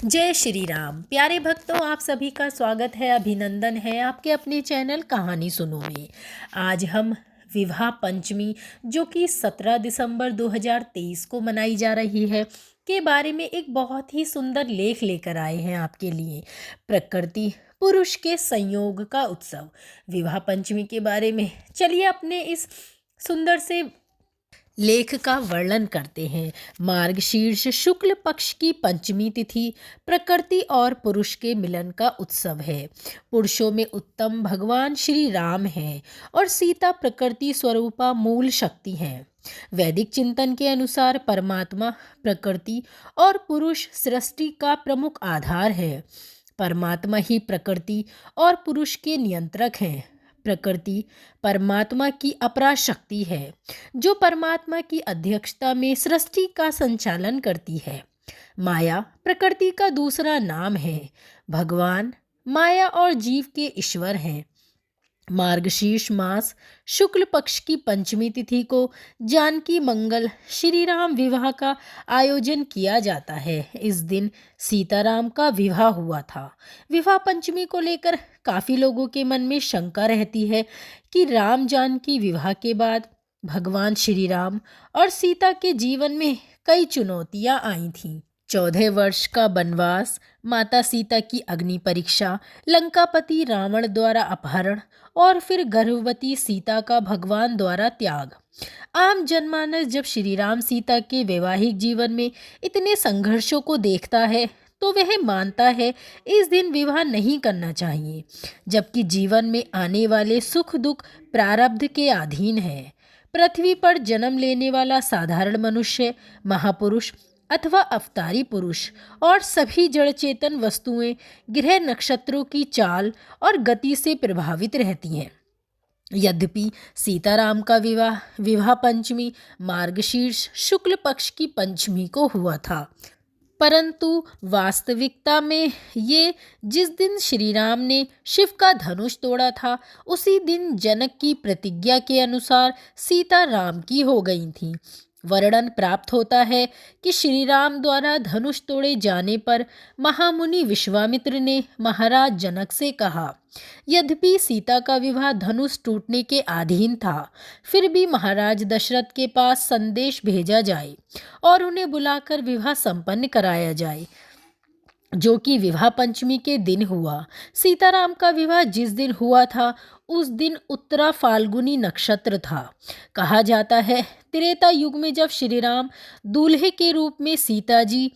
जय श्री राम। प्यारे भक्तों, आप सभी का स्वागत है, अभिनंदन है आपके अपने चैनल कहानी सुनो में। आज हम विवाह पंचमी जो कि 17 दिसंबर 2023 को मनाई जा रही है के बारे में एक बहुत ही सुंदर लेख लेकर आए हैं आपके लिए। प्रकृति पुरुष के संयोग का उत्सव विवाह पंचमी के बारे में चलिए अपने इस सुंदर से लेख का वर्णन करते हैं। मार्गशीर्ष शुक्ल पक्ष की पंचमी तिथि प्रकृति और पुरुष के मिलन का उत्सव है। पुरुषों में उत्तम भगवान श्री राम हैं और सीता प्रकृति स्वरूपा मूल शक्ति हैं। वैदिक चिंतन के अनुसार परमात्मा प्रकृति और पुरुष सृष्टि का प्रमुख आधार है। परमात्मा ही प्रकृति और पुरुष के नियंत्रक हैं। प्रकृति परमात्मा की अपरा शक्ति है जो परमात्मा की अध्यक्षता में सृष्टि का संचालन करती है। माया प्रकृति का दूसरा नाम है। भगवान माया और जीव के ईश्वर हैं। मार्गशीर्ष मास शुक्ल पक्ष की पंचमी तिथि को जानकी मंगल श्री राम विवाह का आयोजन किया जाता है। इस दिन सीताराम का विवाह हुआ था। विवाह पंचमी को लेकर काफ़ी लोगों के मन में शंका रहती है कि राम जानकी विवाह के बाद भगवान श्री राम और सीता के जीवन में कई चुनौतियां आई थीं। 14 वर्ष का वनवास, माता सीता की अग्नि परीक्षा, लंकापति रावण द्वारा अपहरण और फिर गर्भवती सीता का भगवान द्वारा त्याग। आम जनमानस जब श्री राम सीता के वैवाहिक जीवन में इतने संघर्षों को देखता है तो वह मानता है इस दिन विवाह नहीं करना चाहिए, जबकि जीवन में आने वाले सुख दुख प्रारब्ध के अधीन है। पृथ्वी पर जन्म लेने वाला साधारण मनुष्य, महापुरुष अथवा अवतारी पुरुष और सभी जड़ चेतन वस्तुएं ग्रह नक्षत्रों की चाल और गति से प्रभावित रहती हैं। यद्यपि सीताराम का विवाह पंचमी मार्गशीर्ष शुक्ल पक्ष की पंचमी को हुआ था, परंतु वास्तविकता में ये जिस दिन श्री राम ने शिव का धनुष तोड़ा था उसी दिन जनक की प्रतिज्ञा के अनुसार सीता राम की हो गई थी। वर्णन प्राप्त होता है कि श्री राम द्वारा धनुष तोड़े जाने पर महामुनि विश्वामित्र ने महाराज जनक से कहा, यद्यपि सीता का विवाह धनुष टूटने के अधीन था, फिर भी महाराज दशरथ के पास संदेश भेजा जाए और उन्हें बुलाकर विवाह संपन्न कराया जाए, जो कि विवाह पंचमी के दिन हुआ। सीताराम का विवाह जिस दिन हुआ था उस दिन उत्तरा फाल्गुनी नक्षत्र था। कहा जाता है त्रेता युग में जब श्री राम दूल्हे के रूप में सीता जी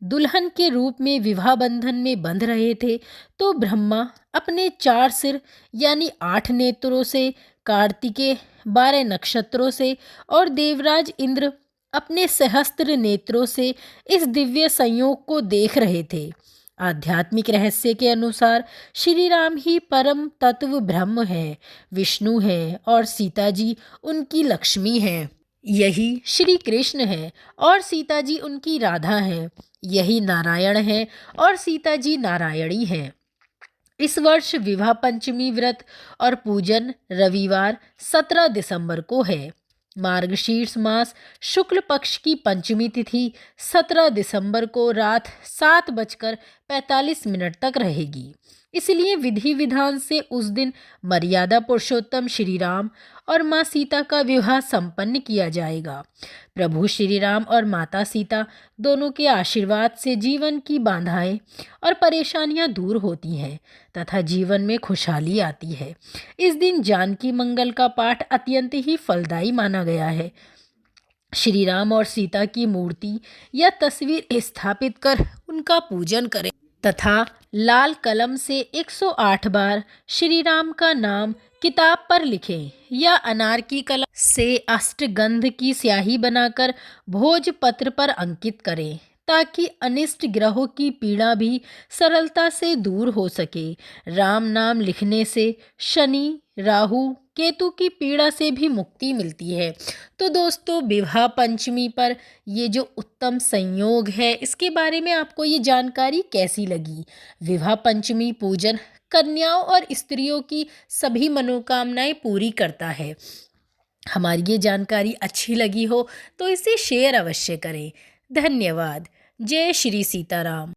दुल्हन के रूप में विवाह बंधन में बंध रहे थे तो ब्रह्मा अपने 4 सिर यानी 8 नेत्रों से, कार्तिकेय 12 नक्षत्रों से और देवराज इंद्र अपने सहस्त्र नेत्रों से इस दिव्य संयोग को देख रहे थे। आध्यात्मिक रहस्य के अनुसार श्री राम ही परम तत्व ब्रह्म है, विष्णु है और सीता जी उनकी लक्ष्मी है। यही श्री कृष्ण है और सीता जी उनकी राधा है। यही नारायण है और सीता जी नारायणी हैं। इस वर्ष विवाह पंचमी व्रत और पूजन रविवार 17 दिसंबर को है। मार्गशीर्ष मास शुक्ल पक्ष की पंचमी तिथि 17 दिसंबर को रात 7:45 तक रहेगी। इसलिए विधि विधान से उस दिन मर्यादा पुरुषोत्तम श्री राम और माँ सीता का विवाह संपन्न किया जाएगा। प्रभु श्री राम और माता सीता दोनों के आशीर्वाद से जीवन की बाधाएं और परेशानियां दूर होती हैं तथा जीवन में खुशहाली आती है। इस दिन जानकी मंगल का पाठ अत्यंत ही फलदायी माना गया है। श्री राम और सीता की मूर्ति या तस्वीर स्थापित कर उनका पूजन करें तथा लाल कलम से 108 बार श्री राम का नाम किताब पर लिखें या अनार की कलम से अष्टगंध की स्याही बनाकर भोजपत्र पर अंकित करें ताकि अनिष्ट ग्रहों की पीड़ा भी सरलता से दूर हो सके। राम नाम लिखने से शनि, राहु, केतु की पीड़ा से भी मुक्ति मिलती है। तो दोस्तों, विवाह पंचमी पर ये जो उत्तम संयोग है इसके बारे में आपको ये जानकारी कैसी लगी? विवाह पंचमी पूजन कन्याओं और स्त्रियों की सभी मनोकामनाएं पूरी करता है। हमारी ये जानकारी अच्छी लगी हो तो इसे शेयर अवश्य करें। धन्यवाद। जय श्री सीताराम।